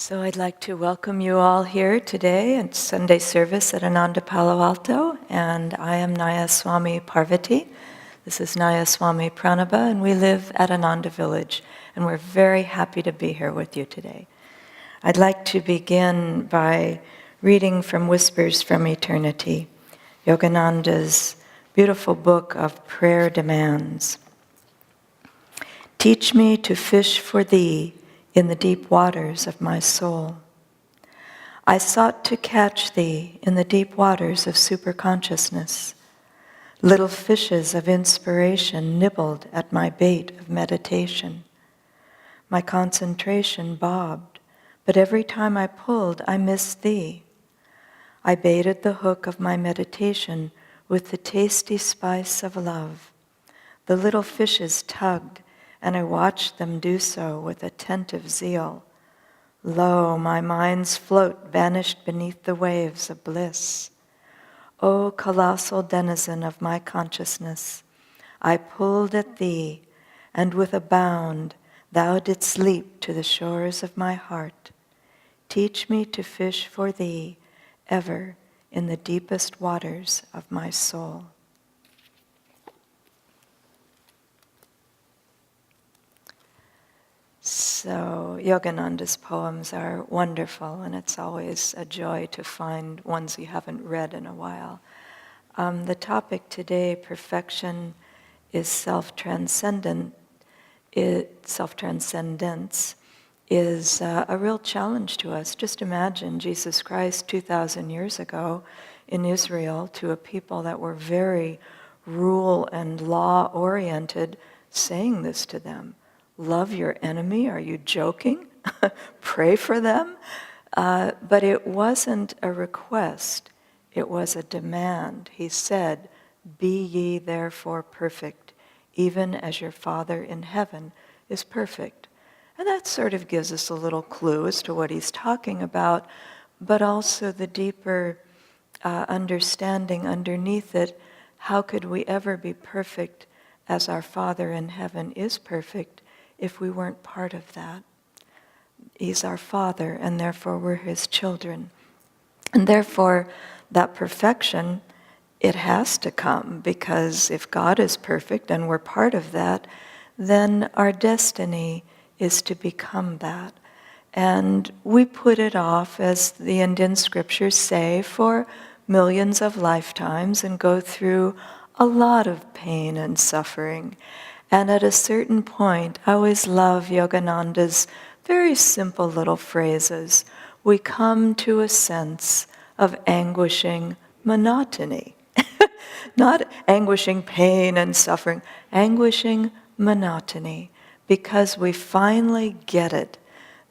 So I'd like to welcome you all here today at Sunday service at Ananda Palo Alto, and I am Nayaswami Parvati. This is Nayaswami Pranaba, and we live at Ananda Village, and we're very happy to be here with you today. I'd like to begin by reading from Whispers from Eternity, Yogananda's beautiful book of prayer demands. Teach me to fish for thee in the deep waters of my soul. I sought to catch thee in the deep waters of superconsciousness. Little fishes of inspiration nibbled at my bait of meditation. My concentration bobbed, but every time I pulled, I missed thee. I baited the hook of my meditation with the tasty spice of love. The little fishes tugged, and I watched them do so with attentive zeal. Lo, my mind's float vanished beneath the waves of bliss. O colossal denizen of my consciousness, I pulled at thee, and with a bound thou didst leap to the shores of my heart. Teach me to fish for thee ever in the deepest waters of my soul. So Yogananda's poems are wonderful, and it's always a joy to find ones you haven't read in a while. The topic today, perfection, is self-transcendence, is a real challenge to us. Just imagine Jesus Christ 2,000 years ago in Israel to a people that were very rule and law-oriented, saying this to them. Love your enemy? Are you joking? Pray for them? But it wasn't a request. It was a demand. He said, be ye therefore perfect, even as your Father in heaven is perfect. And that sort of gives us a little clue as to what he's talking about, but also the deeper understanding underneath it. How could we ever be perfect as our Father in heaven is perfect if we weren't part of that? He's our Father, and therefore we're His children. And therefore, that perfection, it has to come, because if God is perfect and we're part of that, then our destiny is to become that. And we put it off, as the Indian scriptures say, for millions of lifetimes and go through a lot of pain and suffering. And at a certain point, I always love Yogananda's very simple little phrases. We come to a sense of anguishing monotony. Not anguishing pain and suffering, anguishing monotony. Because we finally get it,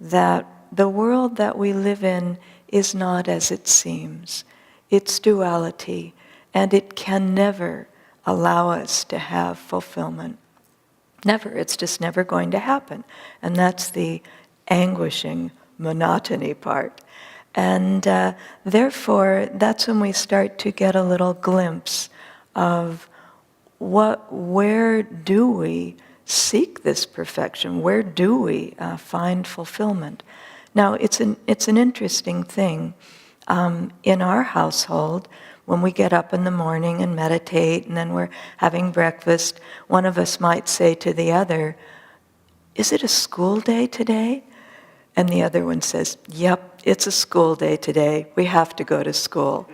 that the world that we live in is not as it seems. It's duality, and it can never allow us to have fulfillment. Never. It's just never going to happen. And that's the anguishing monotony part. And therefore, that's when we start to get a little glimpse of where do we seek this perfection? Where do we find fulfillment? Now, it's an interesting thing. In our household, when we get up in the morning and meditate, and then we're having breakfast, one of us might say to the other, "Is it a school day today?" And the other one says, "Yep, it's a school day today. We have to go to school."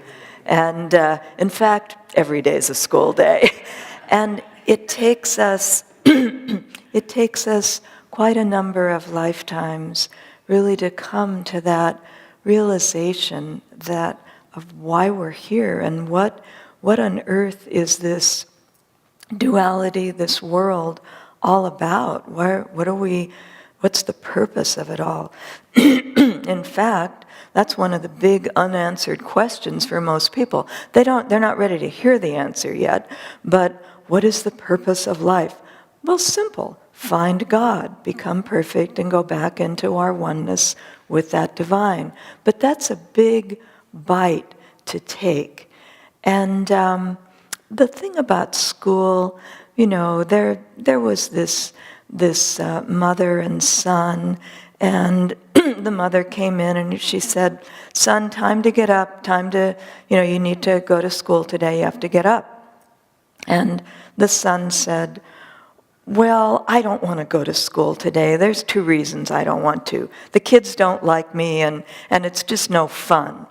And in fact, every day is a school day. And it takes us quite a number of lifetimes really to come to that realization that of why we're here and what on earth is this duality, this world all about? What's the purpose of it all? In fact, that's one of the big unanswered questions for most people. They're not ready to hear the answer yet, but what is the purpose of life? Well, simple. Find God, become perfect, and go back into our oneness with that divine. But that's a big bite to take. And the thing about school, there was this mother and son, And the mother came in and she said, "Son, time to get up, you need to go to school today, you have to get up." And the son said, "Well, I don't want to go to school today. There's 2 reasons I don't want to. The kids don't like me, and it's just no fun."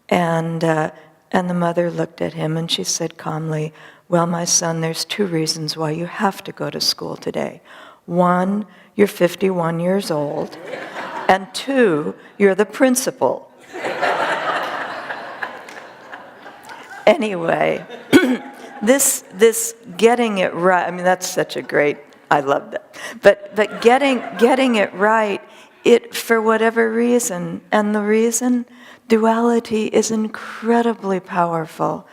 And the mother looked at him and she said calmly, "Well, my son, there's 2 reasons why you have to go to school today. 1, you're 51 years old, and 2, you're the principal." Anyway, this getting it right, I mean, that's such a great, I love that. But getting it right, it, for whatever reason, and the reason, duality is incredibly powerful.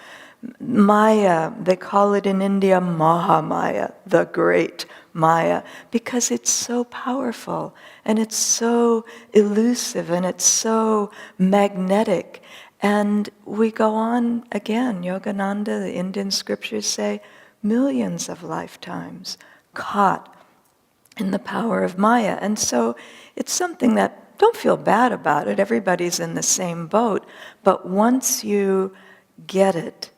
Maya, they call it in India Mahamaya, the great Maya, because it's so powerful, and it's so elusive, and it's so magnetic. And we go on, again, Yogananda, the Indian scriptures say, millions of lifetimes caught in the power of Maya. And so it's something that, don't feel bad about it, everybody's in the same boat, but once you get it,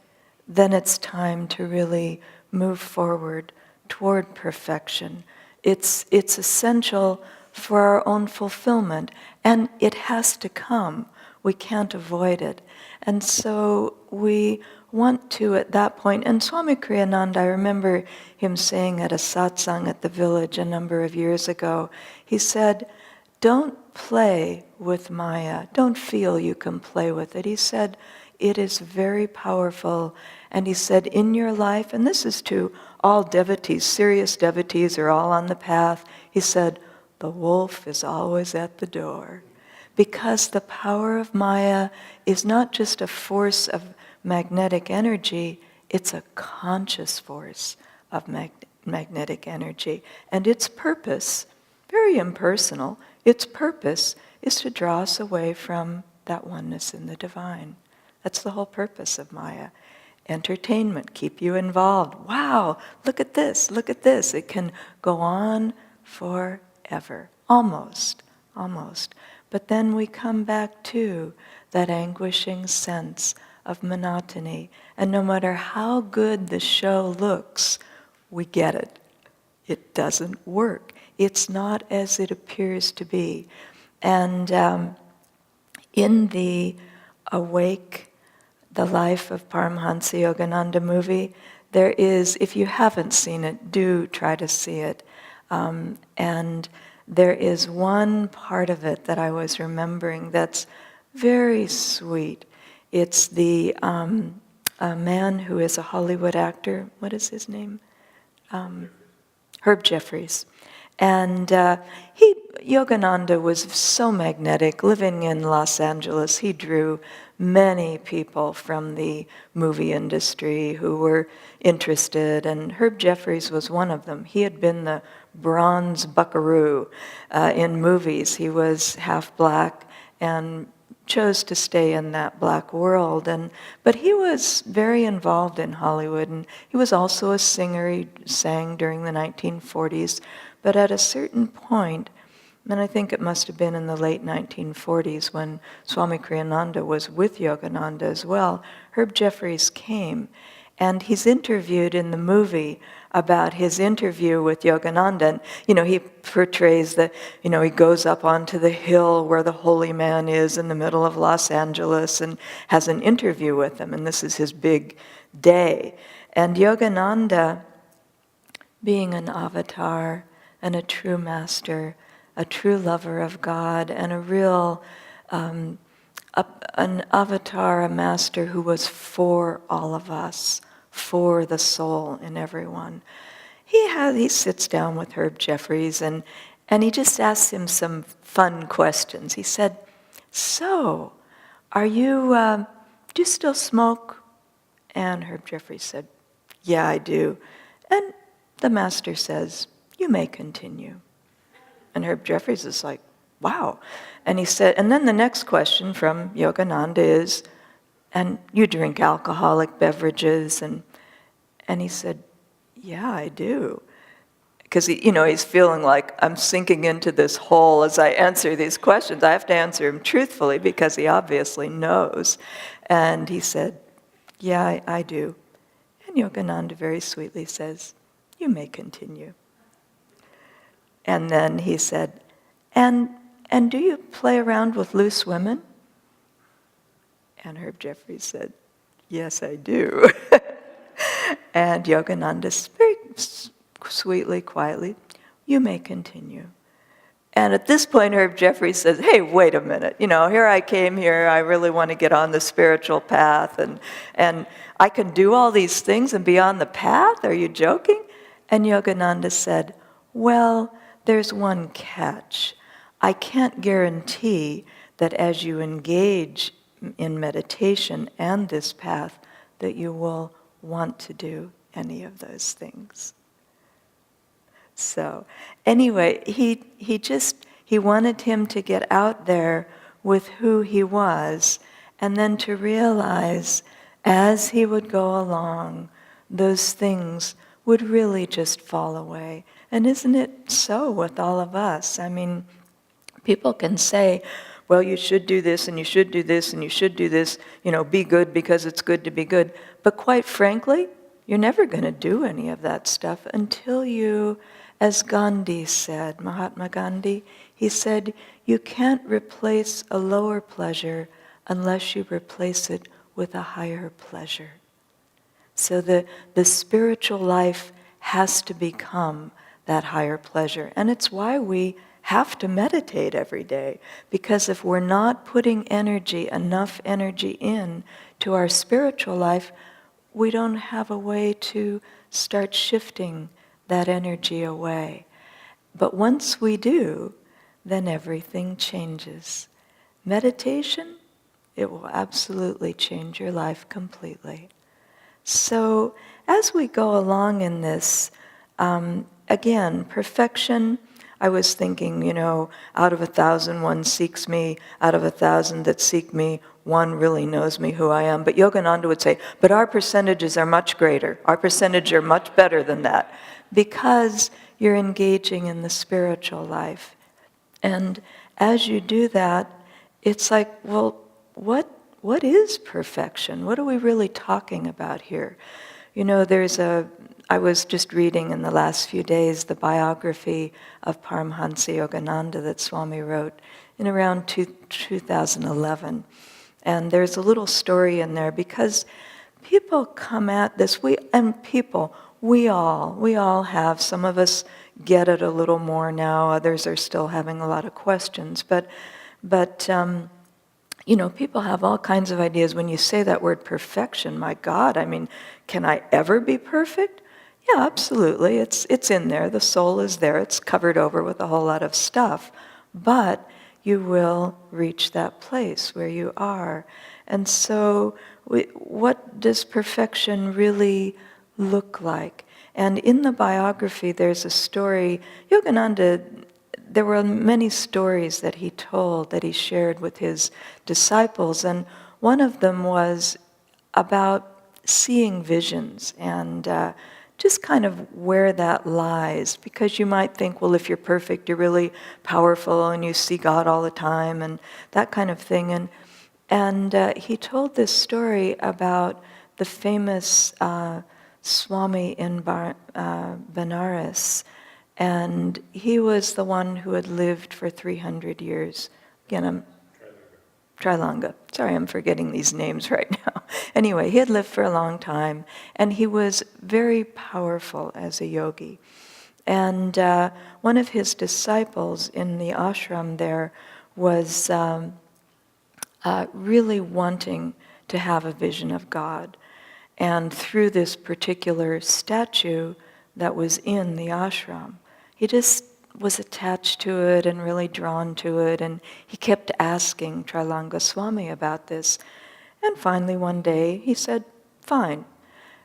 then it's time to really move forward toward perfection. It's essential for our own fulfillment, and it has to come. We can't avoid it. And so we want to, at that point, and Swami Kriyananda, I remember him saying at a satsang at the village a number of years ago, he said, "Don't play with Maya. Don't feel you can play with it." He said, "It is very powerful." And he said, in your life, and this is to all devotees, serious devotees are all on the path, he said, "The wolf is always at the door." Because the power of Maya is not just a force of magnetic energy, it's a conscious force of magnetic energy. And its purpose, very impersonal, its purpose is to draw us away from that oneness in the divine. That's the whole purpose of Maya. Entertainment, keep you involved. Wow, look at this, look at this. It can go on forever, almost. But then we come back to that anguishing sense of monotony. And no matter how good the show looks, we get it. It doesn't work. It's not as it appears to be. And in the Awake, the Life of Paramhansa Yogananda movie, there is, if you haven't seen it, do try to see it. And there is one part of it that I was remembering that's very sweet. It's the a man who is a Hollywood actor. What is his name? Herb Jeffries. And Yogananda was so magnetic. Living in Los Angeles, he drew many people from the movie industry who were interested, and Herb Jeffries was one of them. He had been the bronze buckaroo in movies. He was half black and chose to stay in that black world. But he was very involved in Hollywood, and he was also a singer. He sang during the 1940s. But at a certain point, and I think it must have been in the late 1940s when Swami Kriyananda was with Yogananda as well, Herb Jeffries came, and he's interviewed in the movie about his interview with Yogananda. And, he portrays he goes up onto the hill where the holy man is in the middle of Los Angeles and has an interview with him, and this is his big day. And Yogananda, being an avatar and a true master, a true lover of God, and a real, an avatar, a master who was for all of us, for the soul in everyone. He sits down with Herb Jeffries and he just asks him some fun questions. He said, "So, do you still smoke?" And Herb Jeffries said, "Yeah, I do." And the master says, "You may continue." And Herb Jeffries is like, "Wow." And he said, and then the next question from Yogananda is, "And you drink alcoholic beverages?" And he said, "Yeah, I do." because he's feeling like I'm sinking into this hole as I answer these questions. I have to answer him truthfully because he obviously knows. And he said, yeah, I do. And Yogananda very sweetly says, you may continue. And then he said, and do you play around with loose women? And Herb Jeffries said, yes, I do. And Yogananda very sweetly, quietly, you may continue. And at this point, Herb Jeffries says, hey, wait a minute. Here I came here. I really want to get on the spiritual path. And I can do all these things and be on the path? Are you joking? And Yogananda said, well, there's one catch. I can't guarantee that as you engage in meditation and this path, that you will want to do any of those things. So anyway, he wanted him to get out there with who he was, and then to realize as he would go along, those things would really just fall away. And isn't it so with all of us? I mean, people can say, well, you should do this, and you should do this, and you should do this, be good because it's good to be good. But quite frankly, you're never going to do any of that stuff until you, as Gandhi said, Mahatma Gandhi, he said, you can't replace a lower pleasure unless you replace it with a higher pleasure. So the spiritual life has to become that higher pleasure. And it's why we have to meditate every day, because if we're not putting enough energy in to our spiritual life, we don't have a way to start shifting that energy away. But once we do, then everything changes. Meditation, it will absolutely change your life completely. So as we go along in this, again, perfection, I was thinking, out of 1,000, one seeks me. Out of 1,000 that seek me, one really knows me, who I am. But Yogananda would say, but our percentages are much greater. Our percentages are much better than that. Because you're engaging in the spiritual life. And as you do that, it's like, well, what is perfection? What are we really talking about here? I was just reading in the last few days the biography of Paramhansa Yogananda that Swami wrote in around 2011. And there's a little story in there because people come at this, we all have, some of us get it a little more now, others are still having a lot of questions, but people have all kinds of ideas. When you say that word perfection, my God, I mean, can I ever be perfect? Yeah, absolutely. It's in there. The soul is there. It's covered over with a whole lot of stuff. But you will reach that place where you are. And so what does perfection really look like? And in the biography, there's a story. Yogananda, there were many stories that he told, that he shared with his disciples. And one of them was about seeing visions and just kind of where that lies. Because you might think, well, if you're perfect, you're really powerful and you see God all the time and that kind of thing. And he told this story about the famous Swami in Benares. And he was the one who had lived for 300 years. Again, Trilanga. Sorry, I'm forgetting these names right now. Anyway, he had lived for a long time, and he was very powerful as a yogi. And one of his disciples in the ashram there was really wanting to have a vision of God. And through this particular statue that was in the ashram, he just was attached to it and really drawn to it, and he kept asking Trilanga Swami about this. And finally one day he said, fine.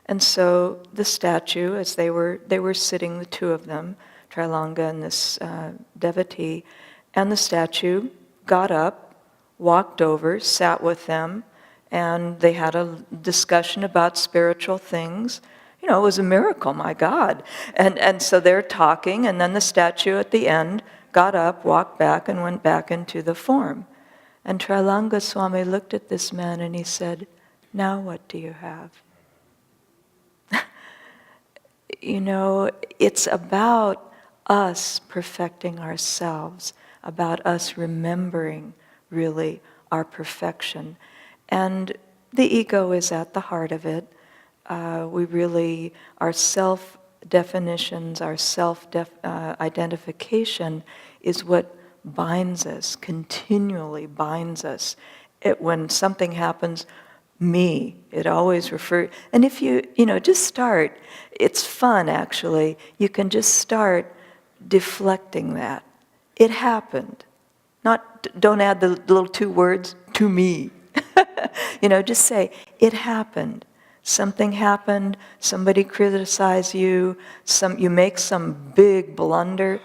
And so the statue, as they were sitting, the two of them, Trilanga and this devotee, and the statue got up, walked over, sat with them, and they had a discussion about spiritual things. it was a miracle, my God. And so they're talking, and then the statue at the end got up, walked back, and went back into the form. And Trailanga Swami looked at this man and he said, now what do you have? It's about us perfecting ourselves, about us remembering really our perfection. And the ego is at the heart of it. Our self-definitions, our self-identification is what binds us, continually binds us. When something happens, me, it always refers, and if you just start, it's fun actually, you can just start deflecting that. It happened. Don't add the little two words, to me. Just say, it happened. Something happened, somebody criticized you, you make some big blunder.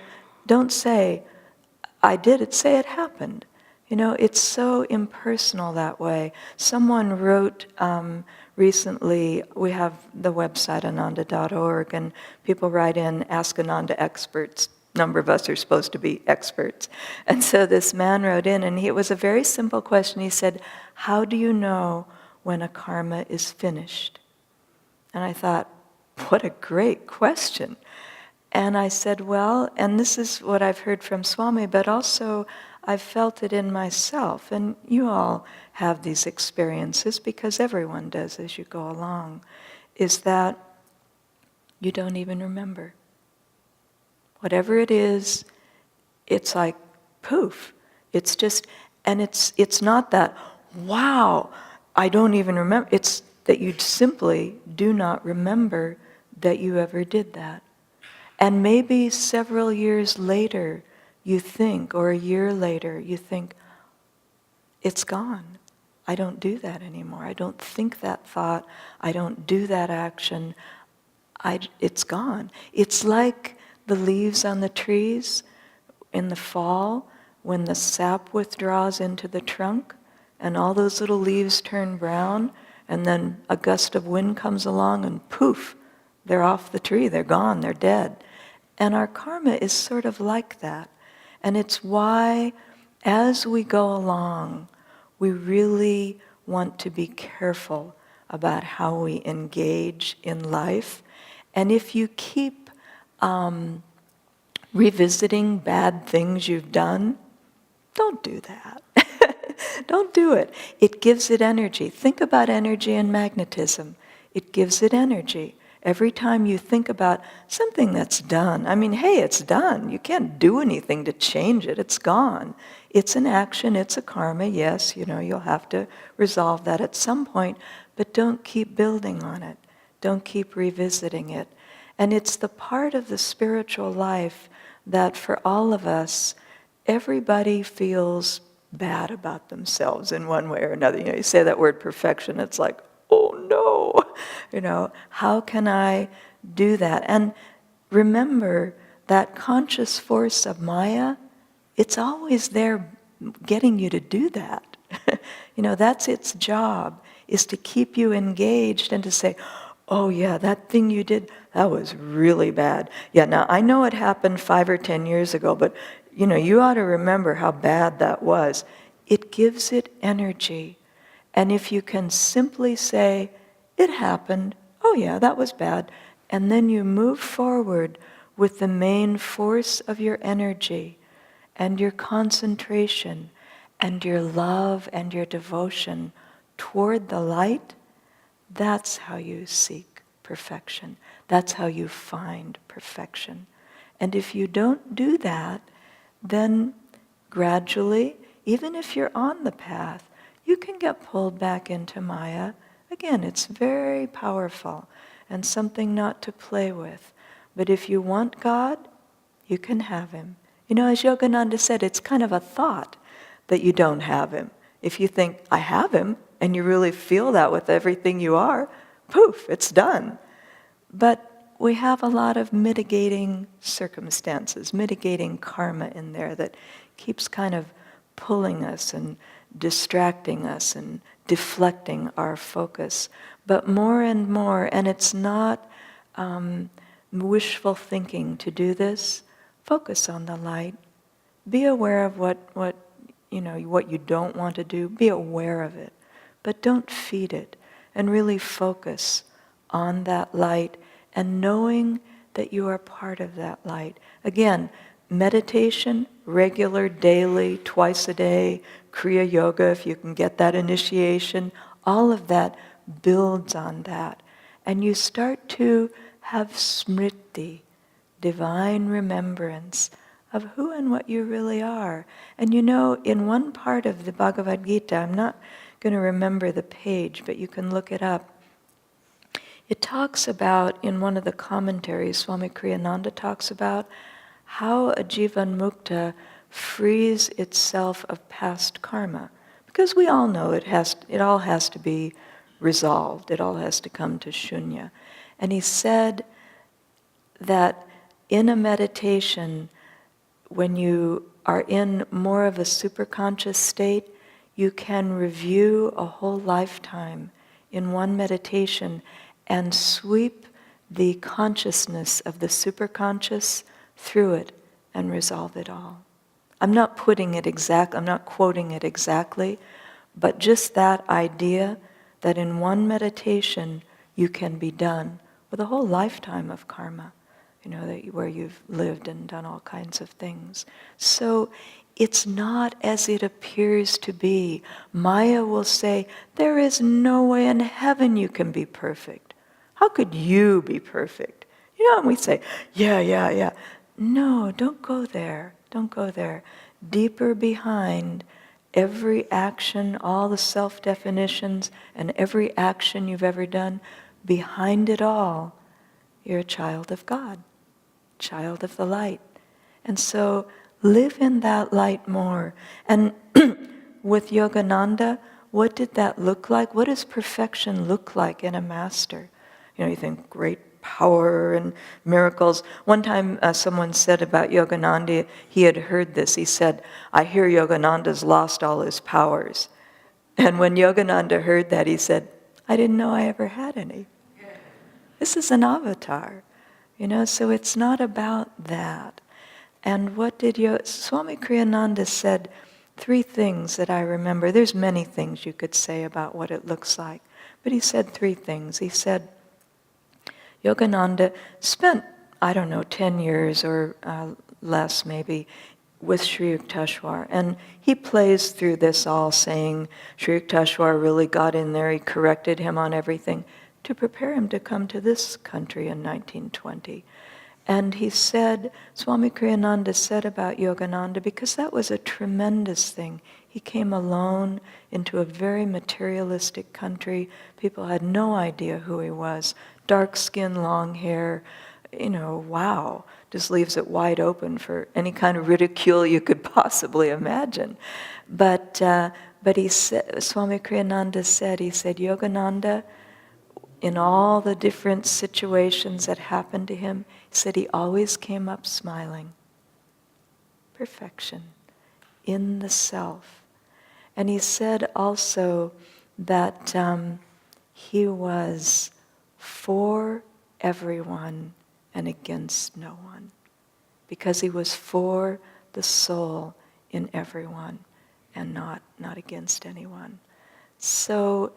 Don't say, I did it, say it happened. It's so impersonal that way. Someone wrote recently, we have the website ananda.org, and people write in, ask Ananda experts. A number of us are supposed to be experts. And so this man wrote in, and it was a very simple question. He said, how do you know when a karma is finished? And I thought, what a great question. And I said, well, and this is what I've heard from Swami, but also I've felt it in myself, and you all have these experiences because everyone does as you go along, is that you don't even remember. Whatever it is, it's like poof. It's just, and it's not that, wow, I don't even remember. It's that you simply do not remember that you ever did that. And maybe several years later, you think, or a year later, you think, it's gone. I don't do that anymore. I don't think that thought. I don't do that action. It's gone. It's like the leaves on the trees in the fall when the sap withdraws into the trunk and all those little leaves turn brown, and then a gust of wind comes along and poof, they're off the tree, they're gone, they're dead. And our karma is sort of like that. And it's why, as we go along, we really want to be careful about how we engage in life. And if you keep revisiting bad things you've done, don't do that. Don't do it. It gives it energy. Think about energy and magnetism. It gives it energy. Every time you think about something that's done, hey, it's done. You can't do anything to change it. It's gone. It's an action. It's a karma. Yes, you'll have to resolve that at some point, but don't keep building on it. Don't keep revisiting it. And it's the part of the spiritual life that for all of us, everybody feels bad about themselves in one way or another. You say that word perfection, it's like, oh no, how can I do that? And remember that conscious force of Maya, it's always there getting you to do that. That's its job, is to keep you engaged and to say, oh yeah, that thing you did, that was really bad. Yeah, now I know it happened 5 or 10 years ago, but you ought to remember how bad that was. It gives it energy. And if you can simply say, it happened, oh yeah, that was bad, and then you move forward with the main force of your energy and your concentration and your love and your devotion toward the light, that's how you seek perfection. That's how you find perfection. And if you don't do that, then gradually, even if you're on the path, you can get pulled back into Maya. Again, it's very powerful and something not to play with. But if you want God, you can have Him. As Yogananda said, it's kind of a thought that you don't have Him. If you think, I have Him, and you really feel that with everything you are, poof, it's done. But we have a lot of mitigating circumstances, mitigating karma in there that keeps kind of pulling us and distracting us and deflecting our focus. But more and more, and it's not wishful thinking to do this, focus on the light. Be aware of what you don't want to do. Be aware of it, but don't feed it. And really focus on that light and knowing that you are part of that light. Again, meditation, regular, daily, twice a day, Kriya Yoga, if you can get that initiation, all of that builds on that. And you start to have smriti, divine remembrance of who and what you really are. And in one part of the Bhagavad Gita, I'm not going to remember the page, but you can look it up. It talks about, in one of the commentaries, Swami Kriyananda talks about how a jivan mukta frees itself of past karma. Because we all know it all has to be resolved. It all has to come to shunya. And he said that in a meditation, when you are in more of a superconscious state, you can review a whole lifetime in one meditation and sweep the consciousness of the superconscious through it and resolve it all. I'm not quoting it exactly, but just that idea that in one meditation you can be done with a whole lifetime of karma, where you've lived and done all kinds of things. So it's not as it appears to be. Maya will say, there is no way in heaven you can be perfect. How could you be perfect? And we say, yeah. No, don't go there. Don't go there. Deeper behind every action, all the self-definitions, and every action you've ever done, behind it all, you're a child of God, child of the light. And so live in that light more. And with Yogananda, what did that look like? What does perfection look like in a master? You think great power and miracles. One time someone said about Yogananda, he had heard this. He said, I hear Yogananda's lost all his powers. And when Yogananda heard that, he said, I didn't know I ever had any. This is an avatar, so it's not about that. And what did Swami Kriyananda said 3 things that I remember. There's many things you could say about what it looks like, but he said 3 things. He said, Yogananda spent, 10 years or less maybe, with Sri Yukteswar. And he plays through this all saying Sri Yukteswar really got in there, he corrected him on everything to prepare him to come to this country in 1920. And he said, Swami Kriyananda said about Yogananda, because that was a tremendous thing. He came alone into a very materialistic country. People had no idea who he was. Dark skin, long hair, wow. Just leaves it wide open for any kind of ridicule you could possibly imagine. But he said, Swami Kriyananda said, Yogananda, in all the different situations that happened to him, he said he always came up smiling. Perfection in the self. And he said also that he was for everyone and against no one, because he was for the soul in everyone and not against anyone. So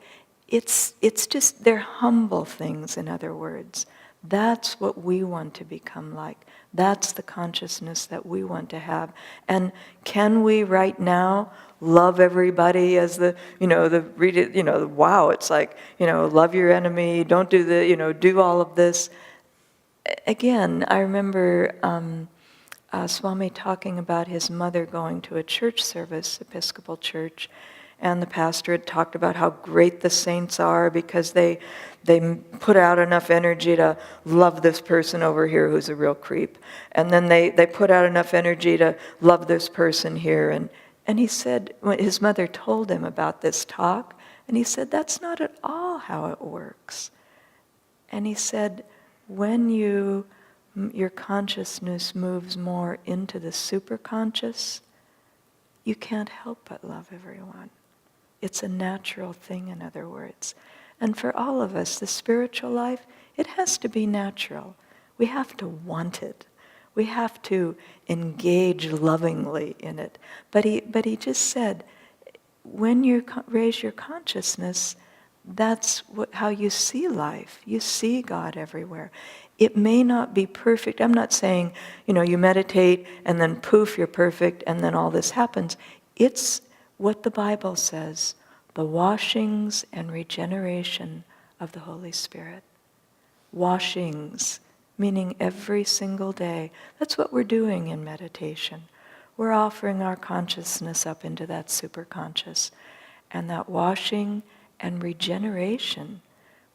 it's just, they're humble things, in other words. That's what we want to become like. That's the consciousness that we want to have. And can we right now love everybody as wow, it's like, love your enemy, don't do do all of this. Again, I remember Swami talking about his mother going to a church service, Episcopal church, and the pastor had talked about how great the saints are because they put out enough energy to love this person over here who's a real creep. And then they put out enough energy to love this person here. And he said, when his mother told him about this talk, and he said, that's not at all how it works. And he said, when your consciousness moves more into the superconscious, you can't help but love everyone. It's a natural thing, in other words. And for all of us, the spiritual life, it has to be natural. We have to want it. We have to engage lovingly in it. But he just said, when you raise your consciousness, that's how you see life. You see God everywhere. It may not be perfect. I'm not saying, you meditate and then poof, you're perfect and then all this happens. It's what the Bible says, the washings and regeneration of the Holy Spirit. Washings, meaning every single day. That's what we're doing in meditation. We're offering our consciousness up into that superconscious. And that washing and regeneration,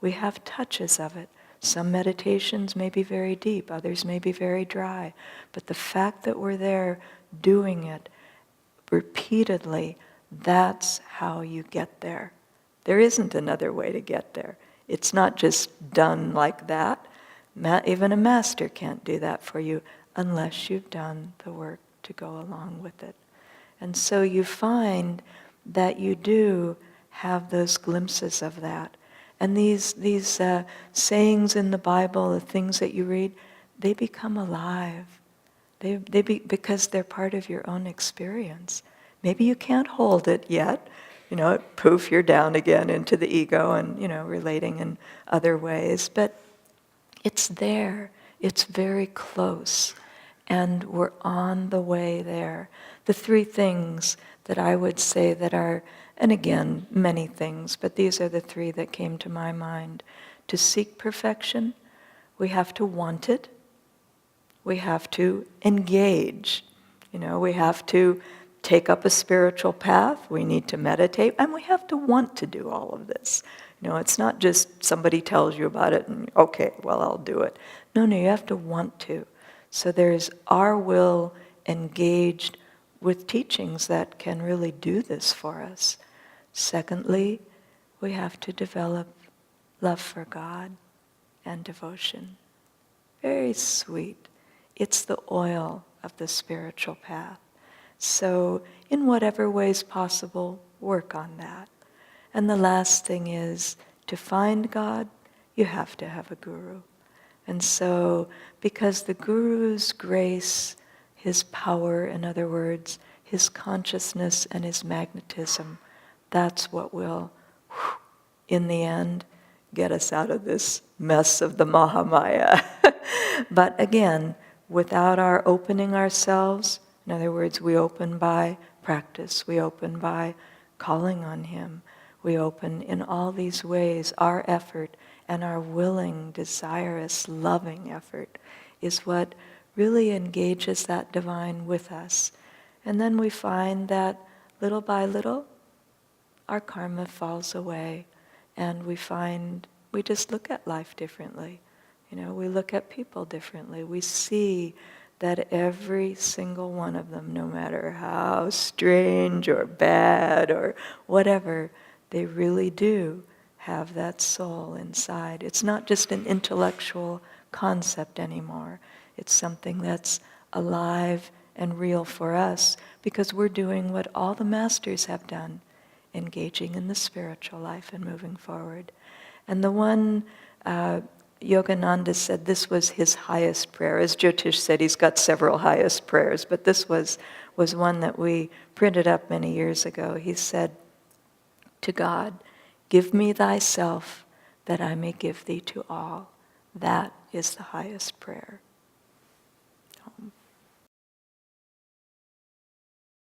we have touches of it. Some meditations may be very deep, others may be very dry. But the fact that we're there doing it repeatedly, that's how you get there. There isn't another way to get there. It's not just done like that. Even a master can't do that for you unless you've done the work to go along with it. And so you find that you do have those glimpses of that. And these sayings in the Bible, the things that you read, they become alive. Because they're part of your own experience. Maybe you can't hold it yet. Poof, you're down again into the ego and, relating in other ways. But it's there. It's very close. And we're on the way there. The three things that I would say that are, and again, many things, but these are the three that came to my mind. To seek perfection, we have to want it. We have to engage. We have to take up a spiritual path. We need to meditate. And we have to want to do all of this. It's not just somebody tells you about it and, okay, well, I'll do it. No, you have to want to. So there's our will engaged with teachings that can really do this for us. Secondly, we have to develop love for God and devotion. Very sweet. It's the oil of the spiritual path. So in whatever ways possible, work on that. And the last thing is, to find God, you have to have a guru. And so, because the guru's grace, his power, in other words, his consciousness and his magnetism, that's what will, in the end, get us out of this mess of the Mahamaya. But again, without our opening ourselves, in other words, we open by practice, we open by calling on him, we open in all these ways. Our effort and our willing, desirous, loving effort is what really engages that divine with us. And then we find that little by little, our karma falls away, and we just look at life differently. We look at people differently. We see that every single one of them, no matter how strange or bad or whatever, they really do have that soul inside. It's not just an intellectual concept anymore. It's something that's alive and real for us because we're doing what all the masters have done, engaging in the spiritual life and moving forward. And the one Yogananda said this was his highest prayer. As Jyotish said, he's got several highest prayers, but this was one that we printed up many years ago. He said to God, "Give me thyself that I may give thee to all." That is the highest prayer.